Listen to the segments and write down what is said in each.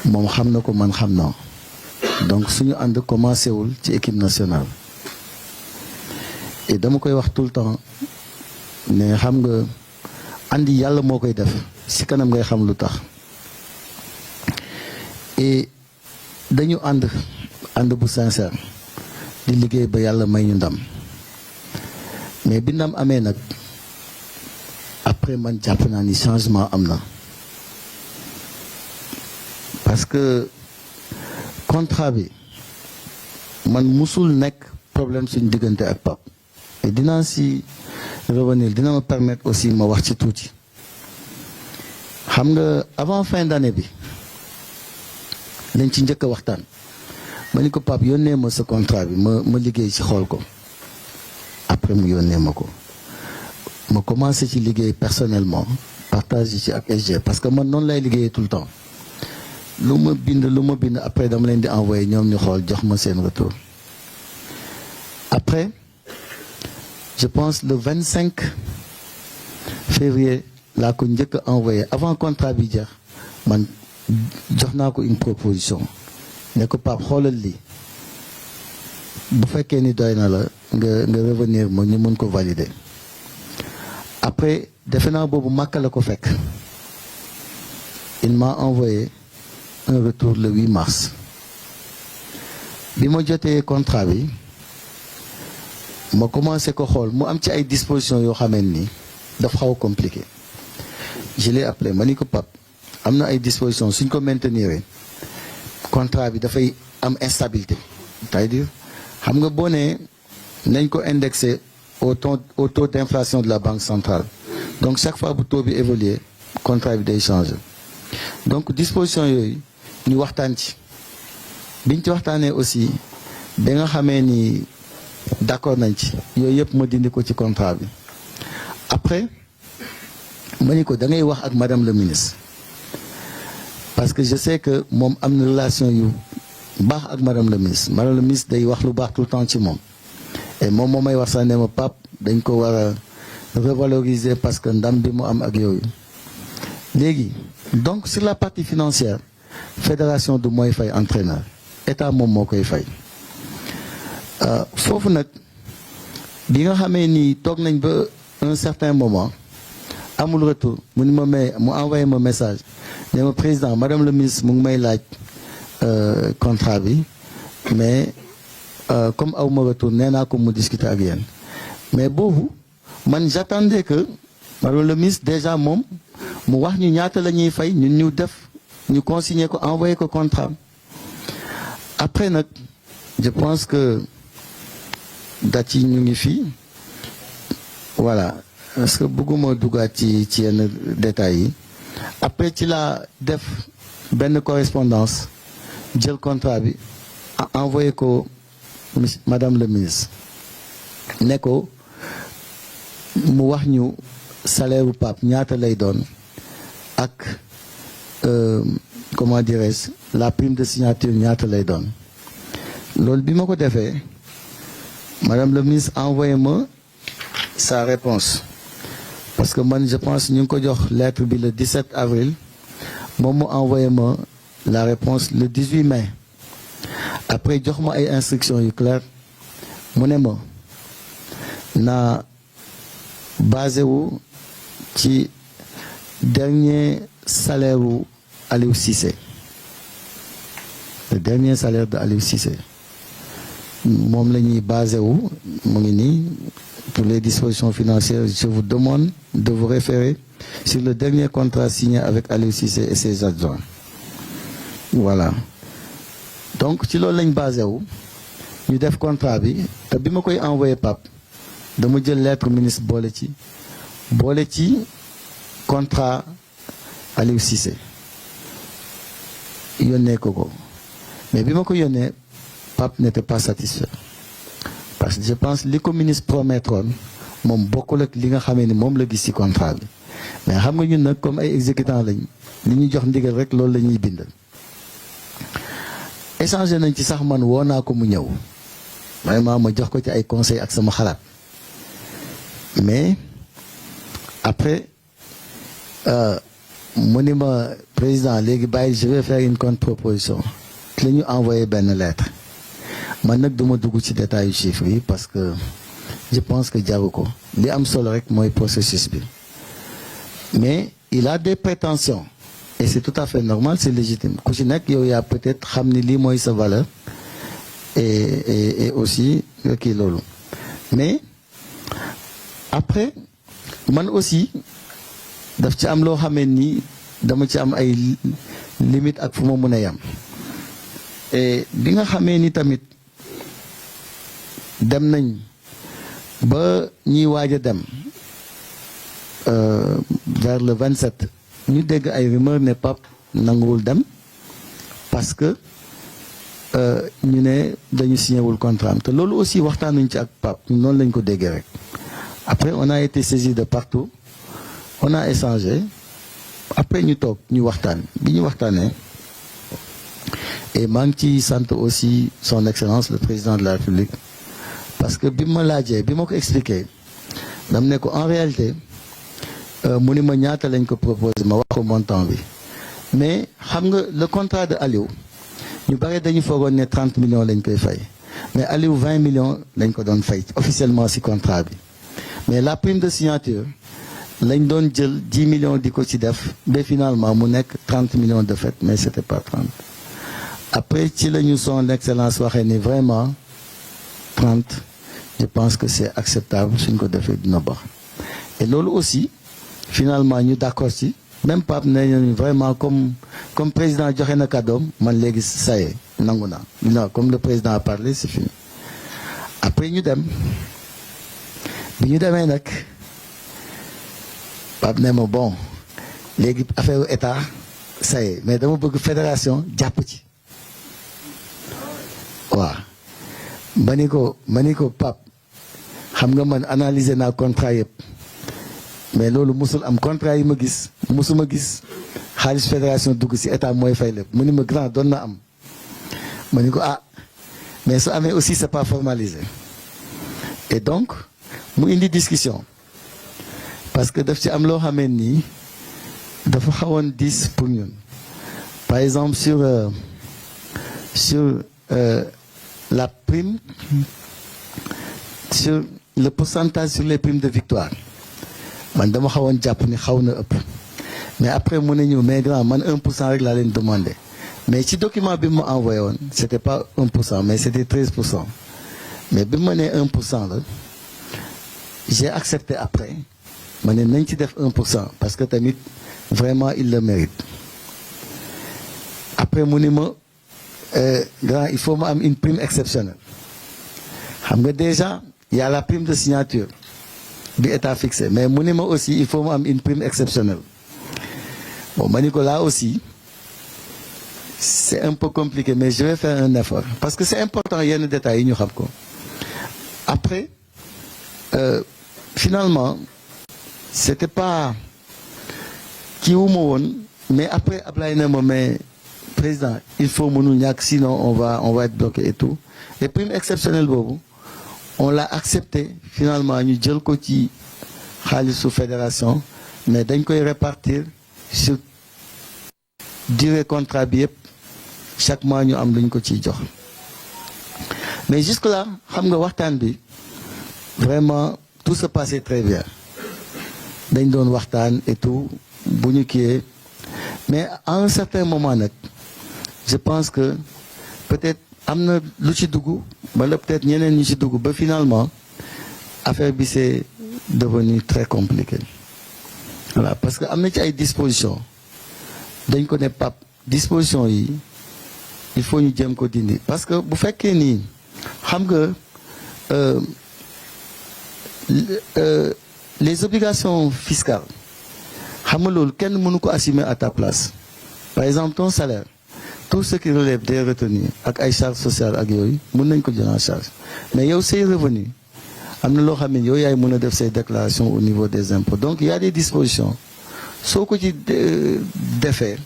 moom xam na ko man xam naa donc suñu ànd commencé wul ci équipe nationale et dama koy wax tout le temps ne xam nga andi yàlla moo koy def si kanam ngay xam lu tax et dañu ànd bu sincère di liggéey ba yàlla may ñu ndam mais bi ndam amee nag après man jàpp naa ni changement am na parce que contrat bi man musul nekk problème suñu diggante ak Pape et dinaa si revenir dina ma permettre aussi ma wax ci tuuti xam nga avant fin d'année bi lañ ci njëkk a waxtaan ma ni ko Pape yónnee ma sa contrat bi ma liggéey ci xool ko après mu yónnee ma ko ma commencé ci liggéey personnellement partage ci ak SG parce que man noonu lay liggéeyee tout le temps lu ma bind après dama leen di envoyé ñoom ñu xool jox ma seen retour après je pense le 25 février laa ko njëkk a envoyé avant contrat bi jeex man jox naa ko une proposition ne ko Pape xoolal lii bu fekkee ni doy na la nga revenir ma ñu mën ko valider après defe naa boobu Makka la ko fekk il m'a envoyé un retour le 8 mars bi ma jotee contrat bi ma commencé ko xool mu am ci ay dispositions yoo xamee ni dafa xaw a compliqué je l'ai appelé ma ni ko Pape am na ay dispositions suñ ko maintenir contrat bi dafay am instabilité c'est-à-dire xam nga boo nee nañ ko indexé au taux d'inflation de la banque centrale donc chaque fois bu taux bi évoluer contrat bi day changer donc disposition yooyu ñu waxtaan ci biñ ci waxtaanee aussi ba nga xamee ni d'accord nañ ci yooyu yëpp ma dindi ko ci contrat bi après ma ni ko da ngay wax ak madame le ministre parce que je sais que moom am na relation yu baax ak madame le ministre day wax lu baax tout le temps ci moom et moom moo may wax sax ne ma Pape dañ ko war a revaloriser parce que ndam bi mu am ak yooyu léegi donc sur la partie financière fédération du mooy fay entraîneur état moom moo koy fay foofu nag bi nga xamee ni toog nañ ba un certain moment amul retour mu ni ma may mu envoyé ma message ne ma président madame le ministre mu ngi may laaj contrat bi mais comme aw ma retour nee naa ko mu discuter ak yéen mais boobu man j'attendais que madame le ministre déjà moom mu wax ñu ñaata la ñuy fay ñun ñu def ñu consigner ko envoyé ko contrat après nag je pense que date yi ñu ngi fii voilà parce que bëgguma duggaat ci yenn détails yi après ci laa def benn correspondance jël contrat bi envoyé ko madame le ministre ne ko mu wax ñu salaire bu Pape ñaata lay doon ak comment dirais-je la prime de signature ñaata lay doon loolu bi ma ko defee madame le ministre envoyé ma sa réponse parce que man je pense ñu ngi ko jox lettre bi le 17 avril moom mu envoyé ma la réponse le 18 mai après jox ma ay instructions yu claires mu ne ma naa basé wu ci dernier salaire wu Aliou Cissé le dernier salaire de Aliou Cissé moom la ñuy basé wu mu ngi nii pour les dispositions financières je vous demande de vous référer sur le dernier contrat signé avec Aliou Cissé et ses adjoints voilà donc ci loolu lañ basé wu ñu def contrat bi te bi ma koy envoyé Pape dama jël lettre ministre boole ci contrat Aliou Cissé yónnee ko mais bi ma ko yónnee Pape n'était pas satisfait parce que je pense li ko ministre promettroon moom bokkul ak li nga xamee ni moom la gis ci contrat bi mais xam nga ñun nag comme ay exécutants lañ li ñu jox ndigal rek loolu la ñuy bind. échangé nañ ci sax man woo naa ko mu ñëw vraiment ma jox ko ci ay conseils ak sama xalaat mais après mu ni ma président léegi bàyyi je vais faire une contre-proposition la ñu envoyé benn lettre man nag duma dugg ci détail yu chiffres yi parce que je pense que jaru ko li am solo rek mooy processus bi mais il a des prétentions et c'est tout à fait normal c'est légitime ku ci nekk yow yaa peut-être xam ni lii mooy sa valeur et aussi kii loolu mais après man aussi daf ci am loo xamee ni dama ci am ay limite ak fu ma mën a yam et bi nga xamee ni tamit dem nañ ba ñuy waaj a dem vers le 27 ñu dégg ay rumeur ne Pape nanguwul dem parce que ñu ne dañu signé wul contrat am te loolu aussi waxtaanuñ ci ak Pape noonu lañ ko déggee rek après on a été saisi de partout on a échangé après ñu toog ñu waxtaan bi ñu waxtaanee et maa ngi ci sant aussi son excellence le président de la République parce que bi ma laajee bi ma ko expliqué dam ne ko en réalité mu ni ma ñaata lañ ko proposé ma wax ko montant bi mais xam nga le contrat de Aliou ñu bari dañu foogoon ne 30 millions lañ koy fay mais Aliou 20 millions lañ ko doon fay officiellement ci contrat bi mais la prime de signature lañ doon jël 10 millions di ko ci def ba finalement mu nekk 30 millions de fait mais c'était pas 30 après ci la ñu son excellence waxee ni vraiment 30 je pense que c'est acceptable suñ ko defee dina baax et loolu aussi finalement ñu d'accord ci même Pape ne ñu vraiment comme président joxe na kàddoom man léegi ça y est nangu naa non comme le président a parlé c'est fini après ñu dem bi ñu demee nag Pape ne ma bon léegi affaire état ça y est mais dama bëgg fédération jàpp ci waaw ma ni ko Pape xam nga man analyser naa contrat yëpp mais loolu musul am contrat yi ma gis musuma gis xaalis fédération dugg ci état mooy fay lépp mu ni ma grand doon na am ma ni ko ah mais su amee aussi c'est pas formalisé et donc mu indi discussion parce que daf ci am loo xamee nii dafa xawoon 10 pour ñun par exemple sur la prime sur le pourcentage sur les primes de victoire man dama xawoon jàpp ni xaw na ëpp mais après mu ne ñu mais grand man 1% rek laa leen demandé mais ci document bi mu ma envoyé woon c'était pas 1% mais c'était 13% mais bi ma nee 1% la j'ai accepté après ma ne nañ ci def 1% parce que tamit vraiment il le mérite après mu ni ma grand il faut ma am une prime exceptionnelle xam nga déjà il y a la prime de signature bi état fixé mais mu ni ma aussi il faut ma am une prime exceptionnelle bon ma ni ko là aussi c'est un peu compliqué mais je vais faire un effort parce que c'est important yenn détails yi ñu xam ko après finalement c'était pas kii wu ma woon mais après Ablaye ne ma mais président il faut mënul ñàkk sinon on va être bloqué et tout et prime exceptionnelle boobu on l'a accepté finalement ñu jël ko ci xaalisu fédération mais dañ koy répartir sur durée contrat bi yëpp chaque mois ñu am luñ ko ciy jox mais jusque là xam nga waxtaan bi vraiment tout se passait très bien dañ doon waxtaan et tout bu ñu kiiyee mais à un certain moment nag je pense que peut-être am na lu ci dugg wala peut-être ñeneen ñu ci dugg ba finalement affaire bi c'est devenu très compliqué voilà parce que am na ci ay dispositions dañ ko ne Pape dispositions yi il faut ñu jéem ko dindi parce que bu fekkee nii xam nga les obligations fiscales xam nga loolu kenn mënu ko assumer à ta place par exemple ton salaire tout ce qui relève des retenues ak ay charges sociales ak yooyu mën nañ ko jël en charge mais yow say revenu am na loo xam ne yow yaay mën a def say déclarations au niveau des impôts donc il y a des dispositions soo ko ci defee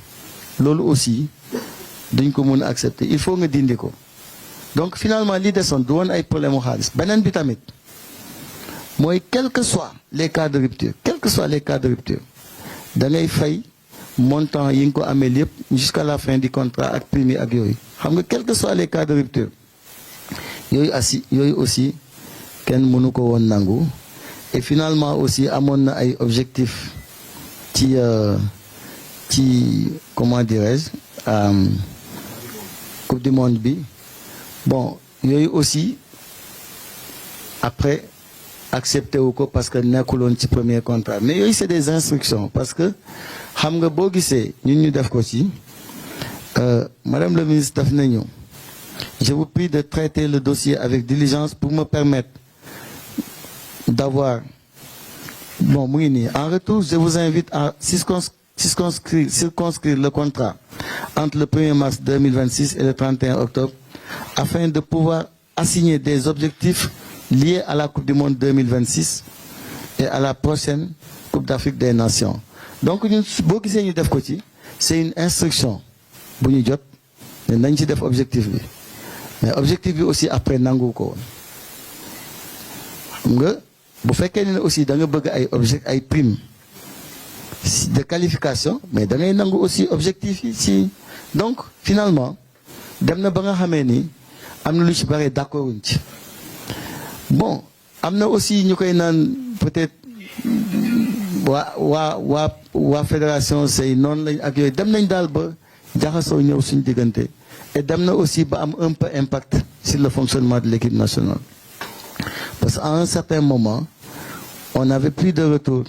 loolu aussi duñ ko mën a accepter il faut nga dindi ko donc finalement li desoon du woon ay problème mu xaalis beneen bi tamit mooy quels que soient les cas de rupture da ngay fay montant yi nga ko amee lépp jusqu'à la fin du contrat ak prime ak yooyu xam nga quel que soit les cas de rupture yooyu aussi kenn mënu ko woon nangu et finalement aussi amoon na ay objectifs ci comment dirais-je coupe du monde bi bon yooyu aussi après accepté wu ko parce que nekkuloon ci premier contrat mais yooyu c'est des instructions parce que xam nga boo gisee ñun ñu def ko ci madame le ministre daf nañu je vous prie de traiter le dossier avec diligence pour me permettre d'avoir bon mu ngi nii en retour je vous invite à circonscrire le contrat entre le 1er mars 2026 et le 31 octobre afin de pouvoir assigner des objectifs liés à la Coupe du Monde 2026 et à la prochaine Coupe d'Afrique des Nations. Donc ñun boo gisee ñu def ko ci c'est une instruction bu ñu jot ne nañ ci def objectif bi mais objectif bi aussi après nangu ko woon xam nga bu fekkee ne aussi da nga bëgg ay prime de qualification mais da ngay nangu aussi objectif yi ci donc finalement dem na ba nga xamee ni am na lu ci bare d'accord wuñ ci bon am na aussi ñu koy naan peut-être waa fédération say noonu lañ ak yooyu dem nañ daal ba jaxasoo ñëw suñu diggante et dem na aussi ba am un peu impact sur le fonctionnement de l'équipe nationale parce qu'à un certain moment on n'avait plus de retour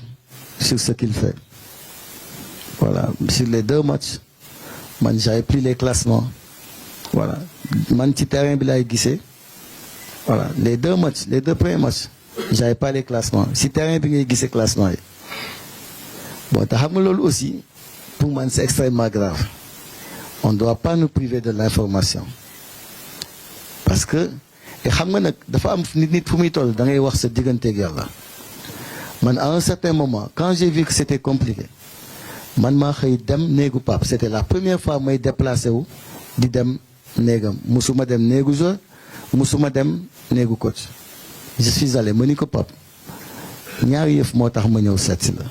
sur ce qu'il fait voilà sur les 2 matchs man j'avais plus les classements voilà man ci terrain bi laay gisee voilà les 2 premiers matchs j'avais pas les classements si terrain bi ngay gisee classement yi bon te xam nga loolu aussi pour man c'est extrêmement grave on doit pas nous priver de l'information parce que xam nga nag dafa am nit fu muy toll da ngay wax sa digganteeg yàlla man à un certain moment quand j'ai vu que c'était compliqué man maa xëy dem néegu Pape c'était la première fois may déplacé wu di dem néegam musuma dem néegu joueur musuma dem néegu coach je suis allé ma ni ko Pape ñaari yëf moo tax ma ñëw seet si la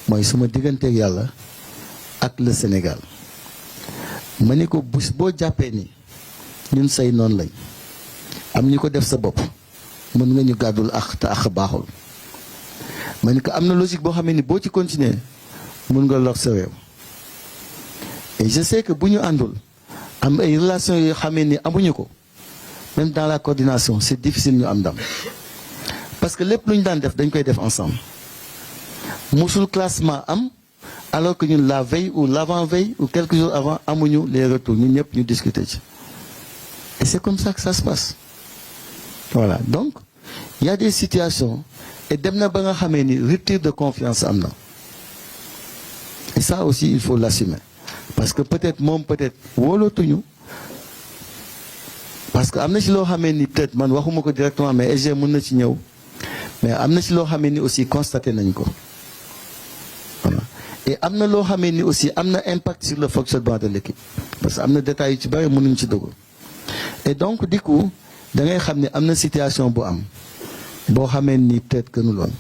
mooy suma digganteeg yàlla ak le Sénégal ma ni ko boo jàppee ni ñun say noonu lañ am ñu ko def sa bopp mën nga ñu gàddul ak te ak baaxul ma ni ko am na logique boo xamee ni boo ci continuer mën nga lor sa réew et je sais que bu ñu àndul am ay relations yoo xamee ni amuñu ko même dans la coordination c'est difficile ñu am ndam parce que lépp lu ñu daan def dañ koy def ensemble musul classement am alors que ñun la veille ou l'avant-veille ou quelques jours avant amuñu les retours ñun ñëpp ñu discuter ci et c'est comme ça que ça se passe voilà donc il y a des situations et dem na ba nga xamee ni rupture de confiance am na et ça aussi il faut l'assumer parce que peut-être wóolootuñu parce que am na ci loo xamee ni peut-être man waxuma ko directement mais SG mën na ci ñëw mais am na ci loo xamee ni aussi constaté nañ ko voilà et am na loo xamee ni aussi am na impact sur le fonctionnement de l'équipe parce que am na détails yu ci bari mënuñ ci dugg et donc du coup da ngay xam ne am na situation bu am boo xamee ni peut-être que nu loon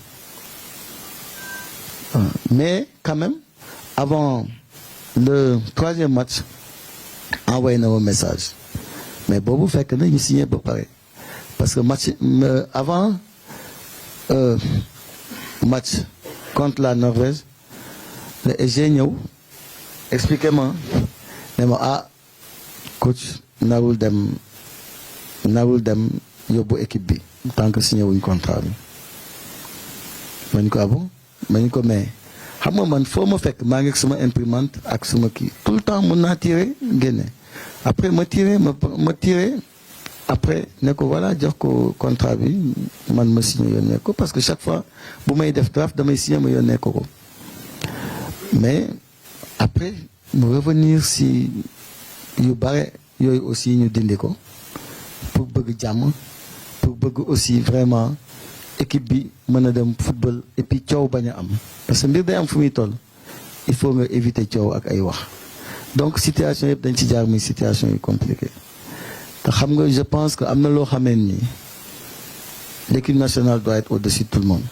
mais quand même avant le 3e match envoyé na ma message mais boobu fekk na ñu signé ba pare parce que match avant match contre la Norvège le SG ñëw expliqué ma ne ma coach narul dem yóbbu équipe bi tant que signé wuñ contrat bi ma ñu ko bon ma ñu ko mais xam nga man foo ma fekk maa ngi ak suma imprimante ak suma kii tout le temps mën naa tirer génne après ma tirer après ne ko voilà jox ko contrat bi man ma signé yónnee ko parce que chaque fois bu may def draft damay signé ma yónnee ko mais après mu revenir si yu bare yooyu aussi ñu dindi ko pour bëgg jàmm pour bëgg aussi vraiment équipe bi mën a dem football et puis coow bañ a am parce que mbir day am fu muy toll il faut nga éviter coow ak ay wax donc situation yëpp dañ ci jaar muy situation yu compliquée te xam nga je pense que am na loo xamee ni l'équipe nationale doit être au-dessus de tout le monde